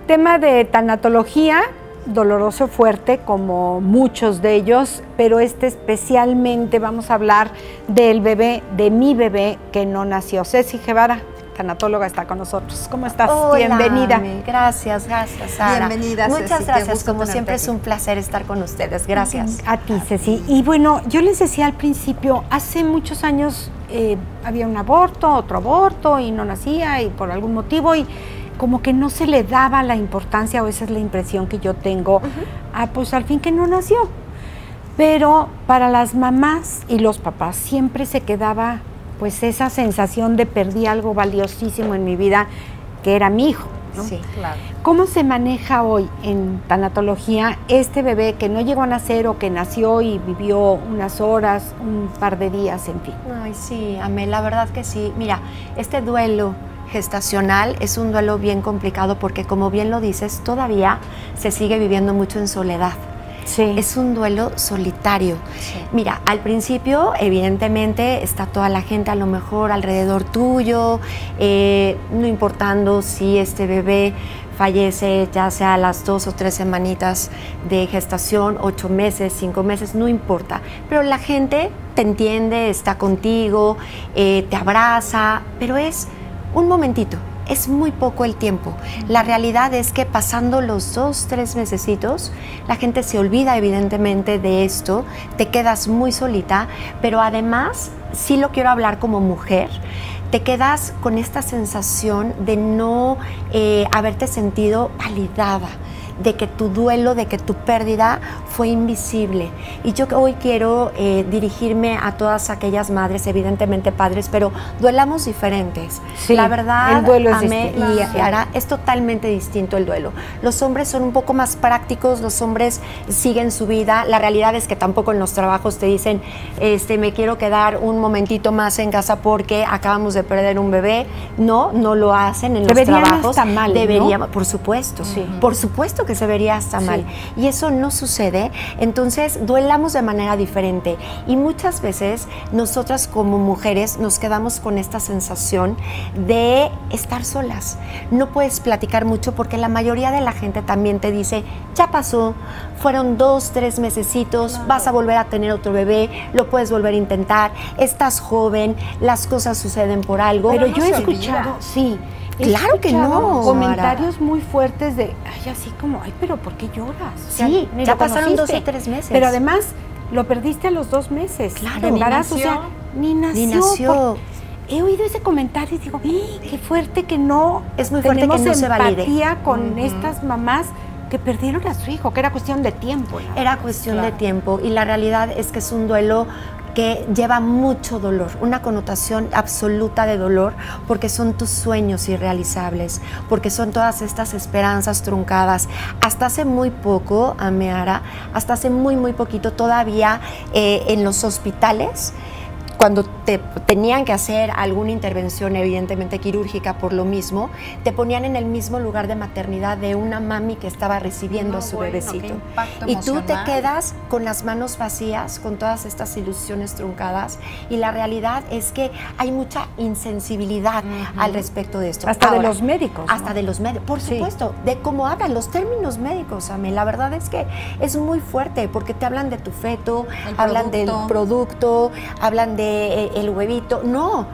tema de tanatología, doloroso, fuerte, como muchos de ellos, pero especialmente vamos a hablar del bebé, de mi bebé que no nació. Ceci Guevara, tanatóloga, está con nosotros. ¿Cómo estás? Hola, bienvenida. Gracias, Sara. Bienvenida, Muchas Ceci, gracias, como siempre es un placer estar con ustedes. Gracias. A ti, Ceci. Y bueno, yo les decía al principio, hace muchos años había un aborto, otro aborto, y no nacía, y por algún motivo, y como que no se le daba la importancia, o esa es la impresión que yo tengo, pues al fin que no nació. Pero para las mamás y los papás siempre se quedaba pues esa sensación de perdí algo valiosísimo en mi vida, que era mi hijo, ¿no? Sí, claro. ¿Cómo se maneja hoy en tanatología este bebé que no llegó a nacer o que nació y vivió unas horas, un par de días, en fin? Ay, sí, Amé, la verdad que sí. Mira, este duelo gestacional es un duelo bien complicado porque, como bien lo dices, todavía se sigue viviendo mucho en soledad. Sí. Es un duelo solitario. Sí. Mira, al principio, evidentemente, está toda la gente a lo mejor alrededor tuyo, no importando si este bebé fallece ya sea a las 2 o 3 semanitas de gestación, 8 meses, 5 meses, no importa. Pero la gente te entiende, está contigo, te abraza, pero es un momentito. Es muy poco el tiempo. La realidad es que pasando los 2, 3 mesecitos, la gente se olvida evidentemente de esto, te quedas muy solita, pero además, sí lo quiero hablar como mujer, te quedas con esta sensación de no haberte sentido validada, de que tu duelo, de que tu pérdida fue invisible. Y yo hoy quiero dirigirme a todas aquellas madres, evidentemente padres, pero duelamos diferentes. Sí, la verdad, el duelo es Amé distinto. y Ara, es totalmente distinto el duelo. Los hombres son un poco más prácticos, los hombres siguen su vida. La realidad es que tampoco en los trabajos te dicen, me quiero quedar un momentito más en casa porque acabamos de perder un bebé. No, no lo hacen en los trabajos. Hasta mal, deberíamos, ¿no? Por supuesto, Sí. Por supuesto que se vería hasta mal. Y eso no sucede. Entonces, duelamos de manera diferente. Y muchas veces, nosotras como mujeres nos quedamos con esta sensación de estar solas. No puedes platicar mucho porque la mayoría de la gente también te dice, ya pasó, fueron 2, 3 mesecitos, claro, vas a volver a tener otro bebé, lo puedes volver a intentar, estás joven, las cosas suceden por algo. Pero yo he escuchado, sí. Claro que no. Comentarios muy fuertes de, ay, así como, ay, pero ¿por qué lloras? Sí, o sea, ya pasaron 2 o 3 meses. Pero además, lo perdiste a los 2 meses. Claro, de embarazo, o sea, ni nació. He oído ese comentario y digo, qué fuerte que no. Es muy fuerte que no se valide. Empatía con estas mamás que perdieron a su hijo, que era cuestión de tiempo. ¿No? Era cuestión de tiempo, y la realidad es que es un duelo que lleva mucho dolor, una connotación absoluta de dolor, porque son tus sueños irrealizables, porque son todas estas esperanzas truncadas. Hasta hace muy poco, Ameara, hasta hace muy poquito todavía en los hospitales, cuando te tenían que hacer alguna intervención, evidentemente quirúrgica por lo mismo, te ponían en el mismo lugar de maternidad de una mami que estaba recibiendo a su bebecito. Y tú te quedas con las manos vacías, con todas estas ilusiones truncadas, y la realidad es que hay mucha insensibilidad al respecto de esto. Hasta ahora, de los médicos. Hasta de los médicos, por supuesto, de cómo hablan los términos médicos, Amé. La verdad es que es muy fuerte, porque te hablan de tu feto, hablan del producto, hablan de el huevito. No,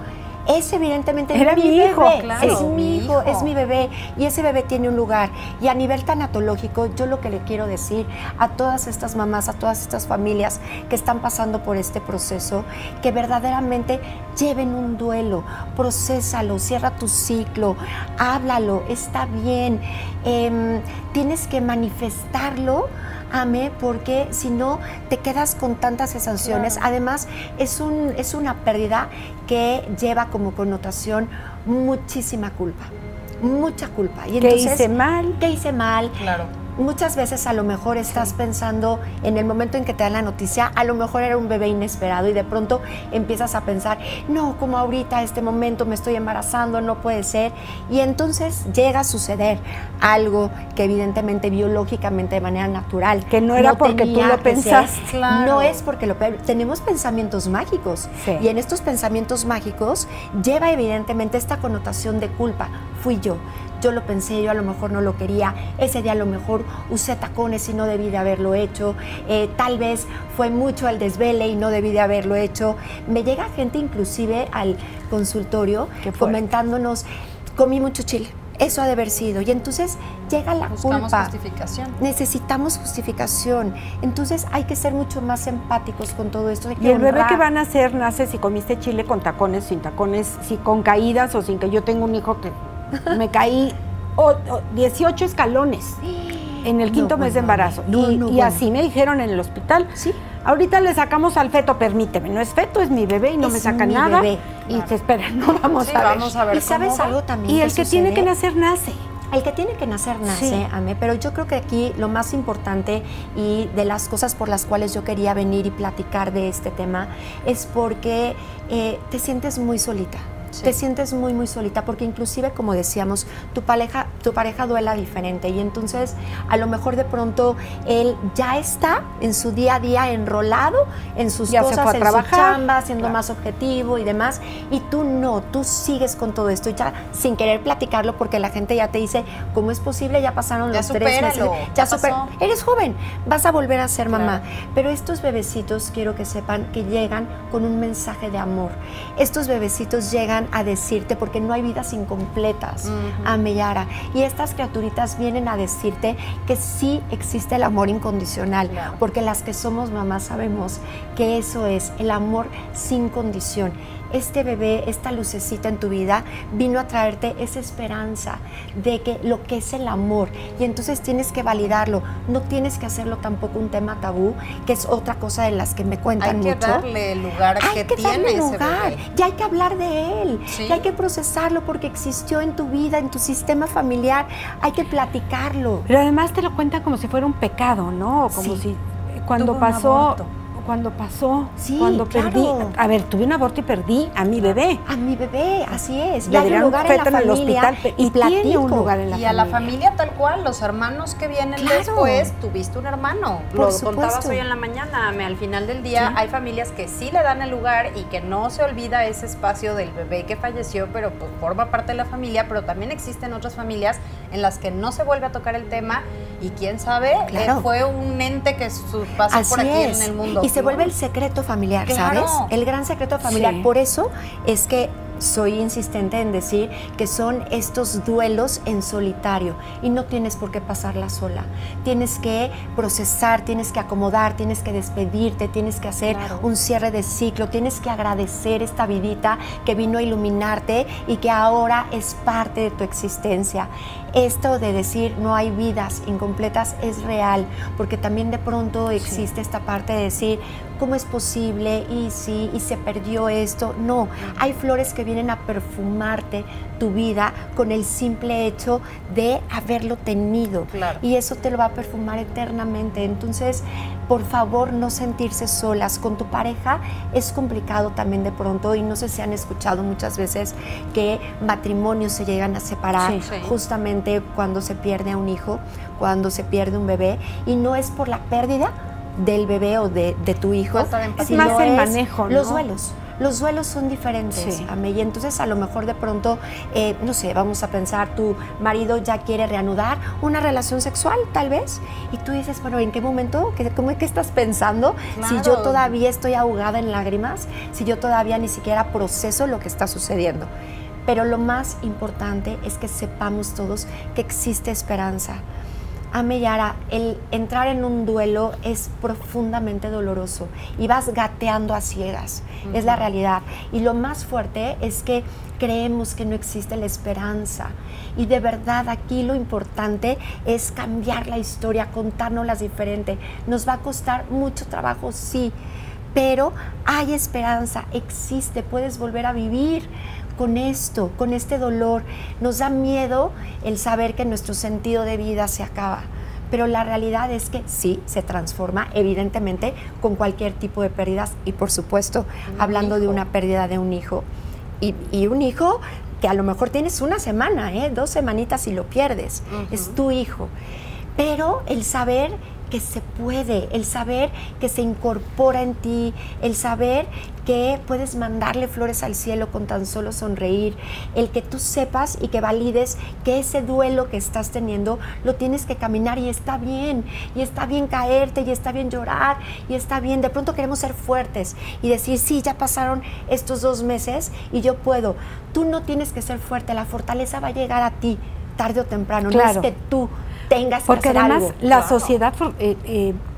es evidentemente era mi hijo, bebé. claro. Es mi hijo, es mi bebé, y ese bebé tiene un lugar. Y a nivel tanatológico, yo lo que le quiero decir a todas estas mamás, a todas estas familias que están pasando por este proceso, que verdaderamente lleven un duelo, procésalo, cierra tu ciclo, háblalo, está bien, tienes que manifestarlo, Amé, porque si no te quedas con tantas sensaciones. Claro. Además, es una pérdida que lleva como connotación muchísima culpa, mucha culpa. Y entonces, ¿qué hice mal? ¿Qué hice mal? Claro. Muchas veces a lo mejor estás pensando en el momento en que te dan la noticia, a lo mejor era un bebé inesperado, y de pronto empiezas a pensar, no, como ahorita, este momento me estoy embarazando, no puede ser. Y entonces llega a suceder algo que evidentemente biológicamente de manera natural. Que no era porque tú lo pensaste. Claro. No es porque lo tenemos pensamientos mágicos. Sí. Y en estos pensamientos mágicos lleva evidentemente esta connotación de culpa. fui yo. Yo lo pensé, yo a lo mejor no lo quería, ese día a lo mejor usé tacones y no debí de haberlo hecho, tal vez fue mucho el desvele y no debí de haberlo hecho. Me llega gente inclusive al consultorio comentándonos, comí mucho chile, eso ha de haber sido. Y entonces llega la culpa. Justificación. Necesitamos justificación. Entonces hay que ser mucho más empáticos con todo esto. Y el bebé que van a hacer nace si comiste chile con tacones, sin tacones, si con caídas o sin que yo tengo un hijo que me caí 18 escalones en el quinto mes de embarazo. Y así me dijeron en el hospital. Sí. Ahorita le sacamos al feto, permíteme, no es feto, es mi bebé y no me sacan nada. Bebé. Y se espera, no vamos a ver. Vamos a ver. ¿Y sabes algo también? Y el que tiene que nacer, nace. El que tiene que nacer, nace, sí. Ame, pero yo creo que aquí lo más importante y de las cosas por las cuales yo quería venir y platicar de este tema es porque te sientes muy solita. Sí. Te sientes muy, muy solita porque inclusive, como decíamos, tu pareja duela diferente y entonces a lo mejor de pronto él ya está en su día a día enrolado en sus ya cosas, se fue a en trabajar, su chamba, siendo más objetivo y demás, y tú no, tú sigues con todo esto ya sin querer platicarlo porque la gente ya te dice, ¿cómo es posible? Ya pasaron los 3 meses. Ya eres joven, vas a volver a ser mamá. Pero estos bebecitos quiero que sepan que llegan con un mensaje de amor. Estos bebecitos llegan a decirte, porque no hay vidas incompletas, Ameyara, y estas criaturitas vienen a decirte que sí existe el amor incondicional, porque las que somos mamás sabemos que eso es el amor sin condición. Este bebé, esta lucecita en tu vida vino a traerte esa esperanza de que lo que es el amor, y entonces tienes que validarlo, no tienes que hacerlo tampoco un tema tabú, que es otra cosa de las que me cuentan mucho. Hay que darle el lugar que tiene ese bebé. Ya hay que hablar de él, ya hay que procesarlo porque existió en tu vida, en tu sistema familiar, hay que platicarlo. Pero además te lo cuentan como si fuera un pecado, ¿no? Como si cuando pasó... Sí, cuando claro. perdí, a ver, tuve un aborto y perdí a mi bebé. A mi bebé, así es. Le dieron un feto en el hospital y tiene un lugar en la familia. Y a la familia tal cual, los hermanos que vienen después, tuviste un hermano. Lo contabas hoy en la mañana, al final del día hay familias que sí le dan el lugar y que no se olvida ese espacio del bebé que falleció, pero pues forma parte de la familia, pero también existen otras familias en las que no se vuelve a tocar el tema y quién sabe, fue un ente que pasó por aquí en el mundo. Y se vuelve el secreto familiar, ¿sabes? El gran secreto familiar. Sí. Por eso es que soy insistente en decir que son estos duelos en solitario y no tienes por qué pasarla sola. Tienes que procesar, tienes que acomodar, tienes que despedirte, tienes que hacer un cierre de ciclo, tienes que agradecer esta vidita que vino a iluminarte y que ahora es parte de tu existencia. Esto de decir no hay vidas incompletas es real, porque también de pronto existe esta parte de decir ¿cómo es posible? Y sí, y se perdió esto. No, hay flores que vienen a perfumarte tu vida con el simple hecho de haberlo tenido. Y eso te lo va a perfumar eternamente. Entonces, por favor, no sentirse solas. Con tu pareja es complicado también de pronto, y no sé si han escuchado muchas veces que matrimonios se llegan a separar justamente cuando se pierde a un hijo, cuando se pierde un bebé, y no es por la pérdida del bebé o de tu hijo, es más el manejo, ¿no? Los duelos son diferentes, y entonces a lo mejor de pronto, no sé, vamos a pensar, tu marido ya quiere reanudar una relación sexual, tal vez, y tú dices, bueno, ¿en qué momento? ¿Qué estás pensando? Si yo todavía estoy ahogada en lágrimas, si yo todavía ni siquiera proceso lo que está sucediendo. Pero lo más importante es que sepamos todos que existe esperanza. Ameyara, el entrar en un duelo es profundamente doloroso y vas gateando a ciegas, es la realidad. Y lo más fuerte es que creemos que no existe la esperanza. Y de verdad aquí lo importante es cambiar la historia, contárnoslas diferente. Nos va a costar mucho trabajo, sí, pero hay esperanza, existe, puedes volver a vivir con esto, con este dolor. Nos da miedo el saber que nuestro sentido de vida se acaba, pero la realidad es que sí, se transforma, evidentemente, con cualquier tipo de pérdidas, y por supuesto, hablando de una pérdida de un hijo, y un hijo que a lo mejor tienes una semana, 2 semanitas y lo pierdes, es tu hijo. Pero el saber que se puede, el saber que se incorpora en ti, el saber que puedes mandarle flores al cielo con tan solo sonreír, el que tú sepas y que valides que ese duelo que estás teniendo lo tienes que caminar y está bien caerte, y está bien llorar, y está bien, de pronto queremos ser fuertes y decir, sí, ya pasaron estos 2 meses y yo puedo. Tú no tienes que ser fuerte, la fortaleza va a llegar a ti tarde o temprano, no es que tú tengas que hacer algo. Porque además la sociedad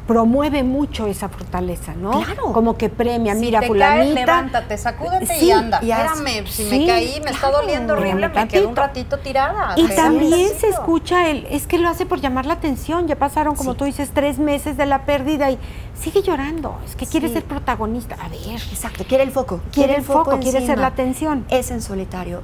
promueve mucho esa fortaleza, ¿no? Claro. Como que premia, si mira, te fulanita. Caes, levántate, sacúdete y anda. Espérame, si me caí, me está doliendo horrible, me quedo un ratito tirada. Y también se escucha es que lo hace por llamar la atención. Ya pasaron, como tú dices, 3 meses de la pérdida y sigue llorando. Es que quiere ser protagonista. A ver. Exacto, quiere el foco. Quiere el foco, quiere ser la atención. Es en solitario,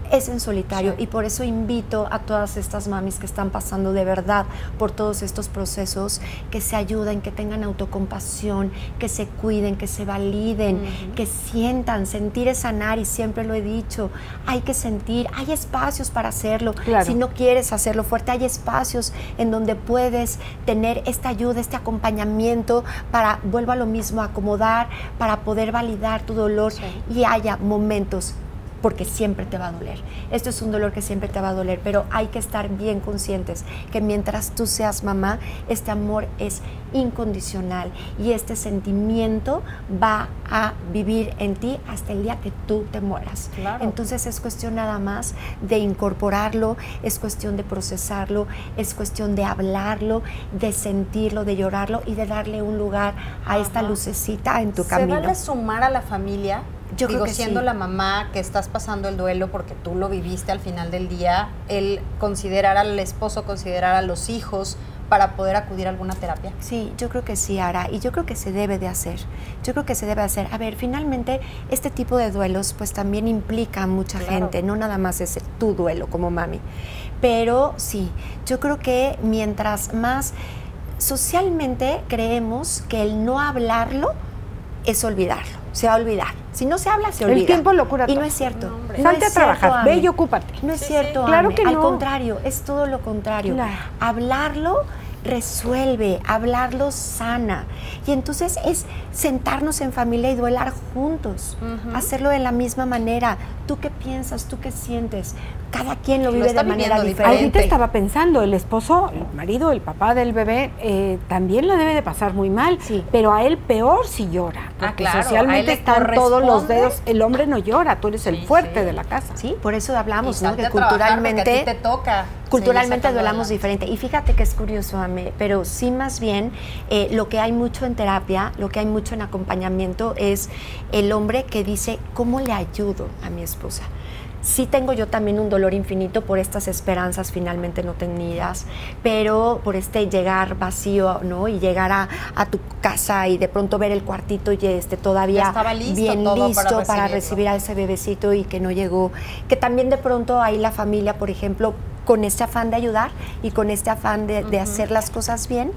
y por eso invito a todas estas mamis que están pasando de verdad por todos estos procesos, que se ayuden, que tengan autocompasión, que se cuiden, que se validen, que sientan. Sentir es sanar, y siempre lo he dicho, hay que sentir, hay espacios para hacerlo. Si no quieres hacerlo fuerte, hay espacios en donde puedes tener esta ayuda, este acompañamiento para, vuelvo a lo mismo, acomodar, para poder validar tu dolor y haya momentos, porque siempre te va a doler. Esto es un dolor que siempre te va a doler, pero hay que estar bien conscientes que mientras tú seas mamá, este amor es incondicional y este sentimiento va a vivir en ti hasta el día que tú te mueras. Entonces es cuestión nada más de incorporarlo, es cuestión de procesarlo, es cuestión de hablarlo, de sentirlo, de llorarlo y de darle un lugar a esta lucecita en tu camino. ¿Se vale sumar a la familia? Yo creo que siendo la mamá que estás pasando el duelo porque tú lo viviste al final del día, el considerar al esposo, considerar a los hijos para poder acudir a alguna terapia. Sí, yo creo que sí, Ara, y yo creo que se debe de hacer. Yo creo que se debe hacer. A ver, finalmente, este tipo de duelos pues también implica a mucha gente, no nada más es tu duelo como mami. Pero sí, yo creo que mientras más socialmente creemos que el no hablarlo es olvidarlo. Se va a olvidar. Si no se habla, se olvida. El tiempo lo cura todo. Y no es cierto. No, salte a trabajar, ve y ocúpate. No es cierto, claro que no. Al contrario, es todo lo contrario. Hablarlo resuelve, hablarlo sana. Y entonces es sentarnos en familia y duelar juntos, hacerlo de la misma manera. ¿Tú qué piensas? ¿Tú qué sientes? Cada quien lo vive de manera diferente. Ahorita estaba pensando, el esposo, el marido, el papá del bebé, también la debe de pasar muy mal, pero a él peor si llora, porque socialmente están todos los dedos. El hombre no llora, tú eres el fuerte de la casa. Sí, por eso hablamos, ¿no? Que culturalmente a ti te toca. Culturalmente duelamos diferente. Y fíjate que es curioso, Ame, pero sí más bien lo que hay mucho en terapia, lo que hay mucho en acompañamiento es el hombre que dice, ¿cómo le ayudo a mi esposa? Sí tengo yo también un dolor infinito por estas esperanzas finalmente no tenidas, pero por este llegar vacío, ¿no? Y llegar a tu casa y de pronto ver el cuartito y todavía bien listo para recibir a ese bebecito y que no llegó. Que también de pronto ahí la familia, por ejemplo, con este afán de ayudar y con este afán de hacer las cosas bien,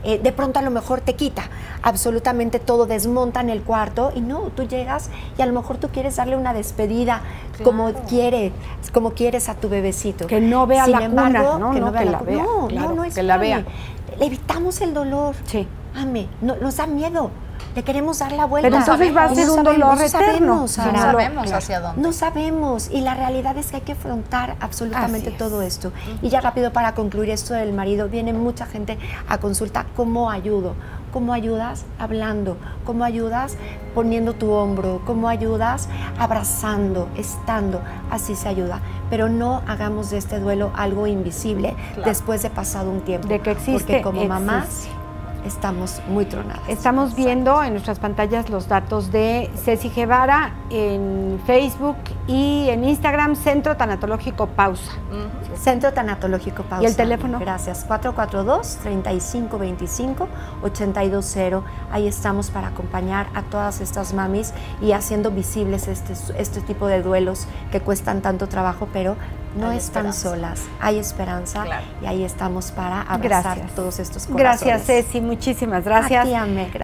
de pronto a lo mejor te quita absolutamente todo, desmontan el cuarto y no, tú llegas y a lo mejor tú quieres darle una despedida como quieres a tu bebecito. Que no vea la embargo, cuna, no que la vea. No, que la vea. Le evitamos el dolor. Sí. Ame, nos da miedo. Le queremos dar la vuelta. Pero entonces va a ser un dolor eterno. No sabemos hacia dónde. No sabemos. Y la realidad es que hay que afrontar absolutamente todo esto. Y ya rápido para concluir esto del marido, viene mucha gente a consulta. ¿Cómo ayudo? ¿Cómo ayudas? Hablando. ¿Cómo ayudas? Poniendo tu hombro. ¿Cómo ayudas? Abrazando, estando. Así se ayuda. Pero no hagamos de este duelo algo invisible después de pasado un tiempo. De que existe. Porque como mamás estamos muy tronadas. Estamos viendo en nuestras pantallas los datos de Ceci Guevara en Facebook y en Instagram, Centro Tanatológico Pausa. Centro Tanatológico Pausa. ¿Y el teléfono? Gracias, 442-3525-820. Ahí estamos para acompañar a todas estas mamis y haciendo visibles este tipo de duelos que cuestan tanto trabajo, pero no están solas, hay esperanza y ahí estamos para abrazar todos estos corazones. Gracias, Ceci, muchísimas gracias. A ti, Ame.